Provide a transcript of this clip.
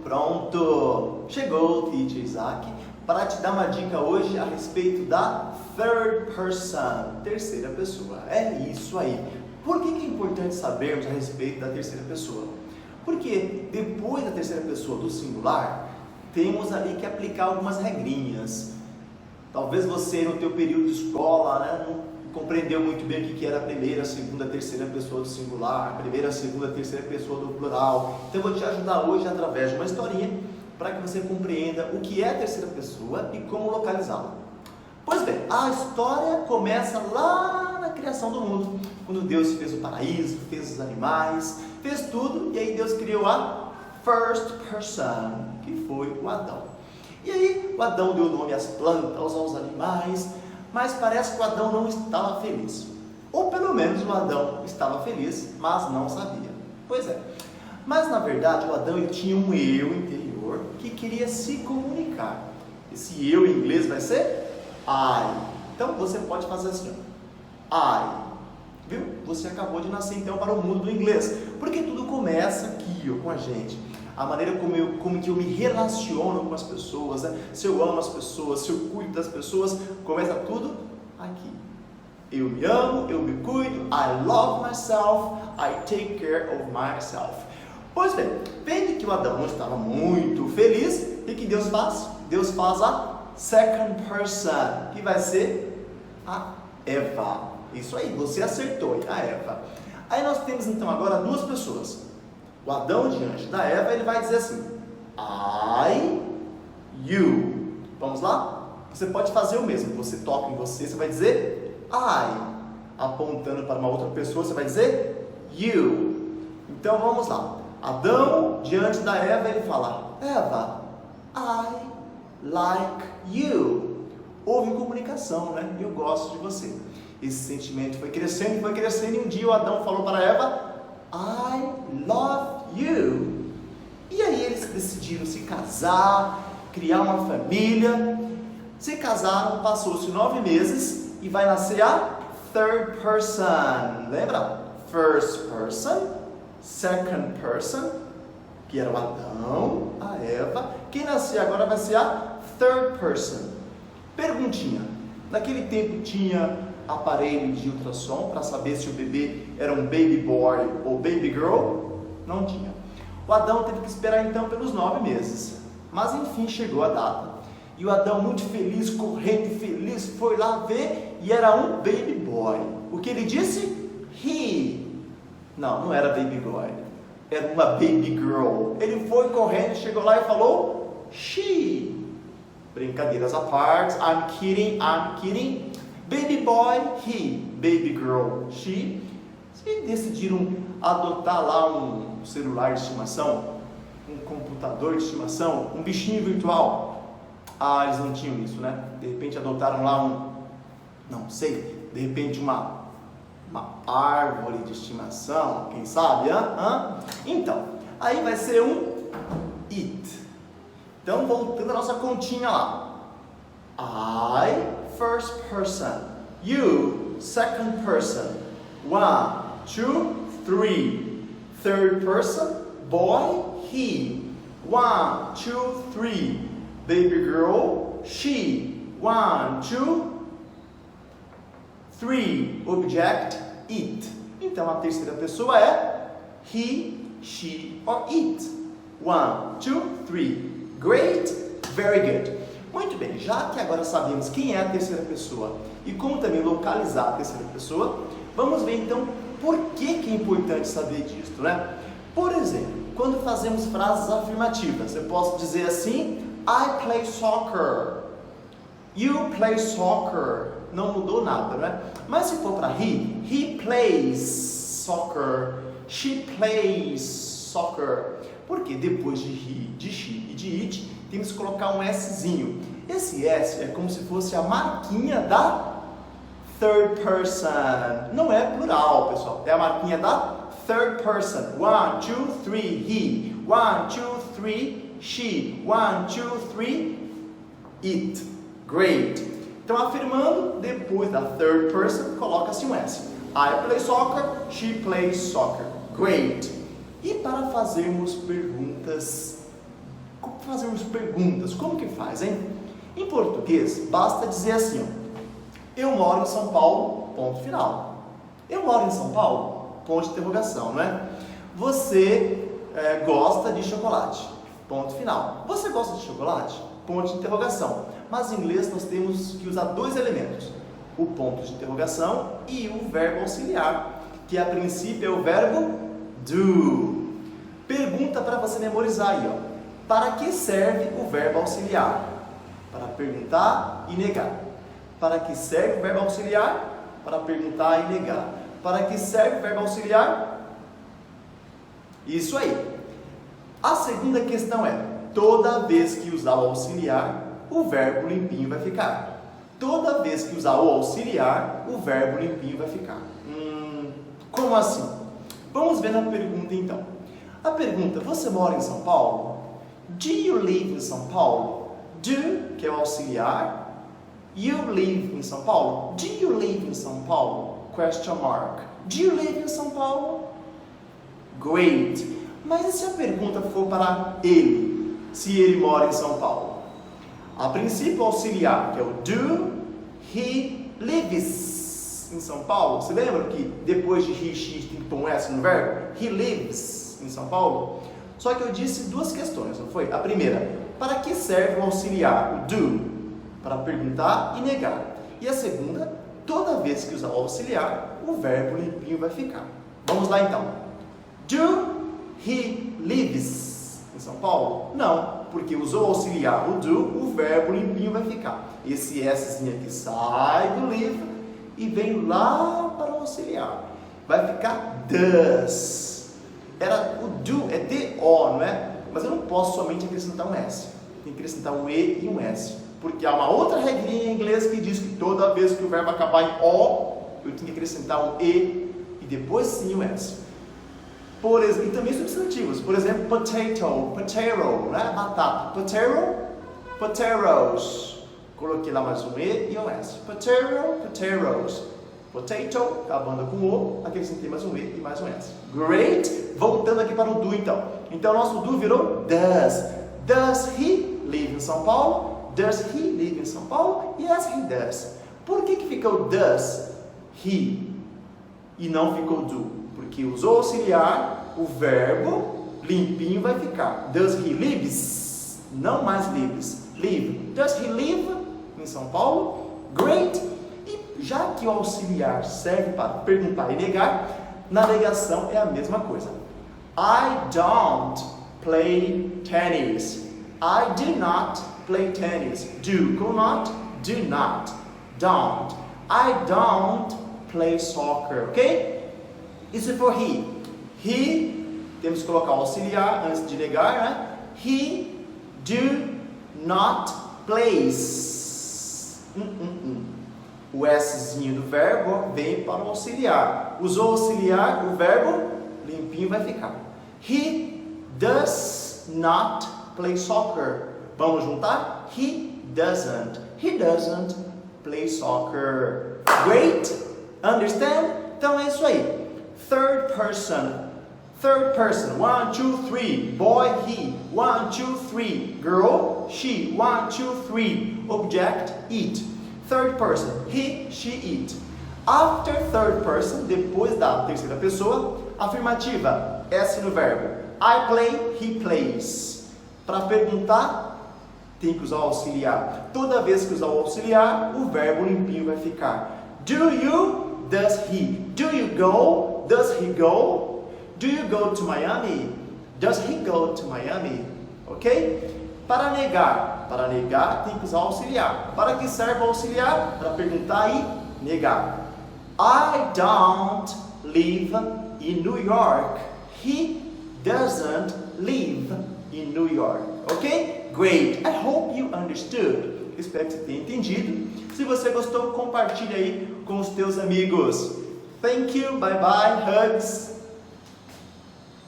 Pronto! Chegou o Teacher Isaac para te dar uma dica hoje a respeito da third person, terceira pessoa. É isso aí. Por que é importante sabermos a respeito da terceira pessoa? Porque depois da terceira pessoa do singular, temos ali que aplicar algumas regrinhas. Talvez você no teu período de escola, não compreendeu muito bem o que era a primeira, segunda, terceira pessoa do singular, a primeira, segunda, terceira pessoa do plural. Então eu vou te ajudar hoje através de uma historinha para que você compreenda o que é a terceira pessoa e como localizá-la. Pois bem, a história começa lá na criação do mundo, quando Deus fez o paraíso, fez os animais, fez tudo, e aí Deus criou a first person, que foi o Adão. E aí o Adão deu nome às plantas, aos animais, mas parece que o Adão não estava feliz. Ou pelo menos o Adão estava feliz, mas não sabia. Pois é. Mas na verdade o Adão ele tinha um eu interior que queria se comunicar. Esse eu em inglês vai ser I. Então você pode fazer assim, ó. I. Viu? Você acabou de nascer então para o mundo do inglês. Porque tudo começa aqui, ó, com a gente. A maneira como que eu me relaciono com as pessoas, né? Se eu amo as pessoas, se eu cuido das pessoas, começa tudo aqui. Eu me amo, eu me cuido, I love myself, I take care of myself. Pois bem, vendo que o Adão não estava muito feliz, o que Deus faz? Deus faz a second person, que vai ser a Eva. Isso aí, você acertou, a Eva. Aí nós temos então agora duas pessoas. O Adão diante da Eva, ele vai dizer assim, I, you. Vamos lá? Você pode fazer o mesmo. Você toca em você, você vai dizer I. Apontando para uma outra pessoa, você vai dizer you. Então vamos lá. Adão diante da Eva, ele fala, Eva, I like you. Houve comunicação, né? Eu gosto de você. Esse sentimento foi crescendo, e um dia o Adão falou para Eva, I love you. E aí eles decidiram se casar, criar uma família. Se casaram, passou-se 9 meses e vai nascer a third person. Lembra? First person, second person, que era o Adão, a Eva. Quem nascer agora vai ser a third person. Perguntinha. Naquele tempo tinha aparelho de ultrassom para saber se o bebê era um baby boy ou baby girl? Não tinha. O Adão teve que esperar então pelos 9 meses. Mas enfim chegou a data. E o Adão, muito feliz, correndo feliz, foi lá ver e era um baby boy. O que ele disse? He. Não era baby boy. Era uma baby girl. Ele foi correndo, chegou lá e falou she. Brincadeiras à parte. I'm kidding. Baby boy, he. Baby girl, she. E decidiram adotar lá um celular de estimação, um computador de estimação, um bichinho virtual. Eles não tinham isso, né? De repente adotaram lá de repente uma árvore de estimação, quem sabe, Então, aí vai ser um it. Então, voltando à nossa continha lá. I, first person. You, second person. 1, 2, 3. Third person. Boy, he. 1, 2, 3. Baby girl, she. 1, 2, 3. Object, it. Então a terceira pessoa é he, she or it. 1, 2, 3. Great, very good. Muito bem, já que agora sabemos quem é a terceira pessoa e como também localizar a terceira pessoa, vamos ver então por que é importante saber disso, né? Por exemplo, quando fazemos frases afirmativas, eu posso dizer assim, I play soccer, you play soccer, não mudou nada, né? Mas se for para he plays soccer, she plays soccer. Porque depois de he, de she e de it, temos que colocar um Szinho. Esse S é como se fosse a marquinha da third person. Não é plural, pessoal. É a marquinha da third person. 1, 2, 3, he. 1, 2, 3, she. 1, 2, 3, it. Great. Então, afirmando, depois da third person, coloca-se um S. I play soccer, she plays soccer. Great. E para fazermos perguntas. Como que faz, hein? Em português, basta dizer assim, ó, eu moro em São Paulo, ponto final. Eu moro em São Paulo, ponto de interrogação, não é? Você gosta de chocolate, ponto final. Você gosta de chocolate? Ponto de interrogação. Mas em inglês nós temos que usar dois elementos, o ponto de interrogação e o verbo auxiliar, que a princípio é o verbo do. Pergunta para você memorizar aí, ó. Para que serve o verbo auxiliar? Para perguntar e negar. Para que serve o verbo auxiliar? Para perguntar e negar. Para que serve o verbo auxiliar? Isso aí. A segunda questão é, toda vez que usar o auxiliar, o verbo limpinho vai ficar. Toda vez que usar o auxiliar, o verbo limpinho vai ficar. Como assim? Vamos ver na pergunta então. A pergunta, você mora em São Paulo? Do you live in São Paulo? Do, que é o auxiliar. You live in São Paulo? Do you live in São Paulo? Question mark. Do you live in São Paulo? Great. Mas e se a pergunta for para ele? Se ele mora em São Paulo? A princípio auxiliar, que é o do, he lives em São Paulo. Você lembra que depois de he, she, tem que pôr um S no verbo? He lives em São Paulo. Só que eu disse duas questões, não foi? A primeira, para que serve o auxiliar, o do? Para perguntar e negar. E a segunda, toda vez que usar o auxiliar, o verbo limpinho vai ficar. Vamos lá então. Do he lives em São Paulo? Não, porque usou o auxiliar, o do, o verbo limpinho vai ficar. Esse Szinho aqui sai do live e vem lá para o auxiliar. Vai ficar does. O do é D-O, não é? Mas eu não posso somente acrescentar um S. Tem que acrescentar um E e um S. Porque há uma outra regrinha em inglês que diz que toda vez que o verbo acabar em O, eu tenho que acrescentar um E e depois sim um S. E também substantivos. Por exemplo, potato, né? Batata. Potatoes. Coloquei lá mais um E e um S. Potatoes. Potato, acabando com O, acrescentei mais um E e mais um S. Great! Voltando aqui para o do então. Então, nosso do virou does. Does he live in São Paulo? Does he live in São Paulo? Yes, he does. Por que ficou does he e não ficou do? Porque usou auxiliar, o verbo limpinho vai ficar. Does he lives? Não mais lives. Live. Does he live em São Paulo? Great! Já que o auxiliar serve para perguntar e negar, na negação é a mesma coisa. I don't play tennis. I do not play tennis. Do com not, do not, don't. I don't play soccer, ok? Isso for he. He, temos que colocar o auxiliar antes de negar, né? He do not plays. O Szinho do verbo vem para o auxiliar. Usou o auxiliar, o verbo limpinho vai ficar. He does not play soccer. Vamos juntar? He doesn't play soccer. Great? Understand? Então é isso aí. Third person. 1, 2, 3. Boy, he. 1, 2, 3. Girl, she. 1, 2, 3. Object, eat. Third person, he, she, it. After third person, depois da terceira pessoa, afirmativa, S no verbo. I play, he plays. Para perguntar, tem que usar o auxiliar. Toda vez que usar o auxiliar, o verbo limpinho vai ficar. Do you, does he. Do you go, does he go. Do you go to Miami? Does he go to Miami? Ok? Para negar tem que usar o auxiliar. Para que serve o auxiliar? Para perguntar e negar. I don't live in New York. He doesn't live in New York. Ok? Great. I hope you understood. Espero que você tenha entendido. Se você gostou, compartilhe aí com os teus amigos. Thank you. Bye bye. Hugs.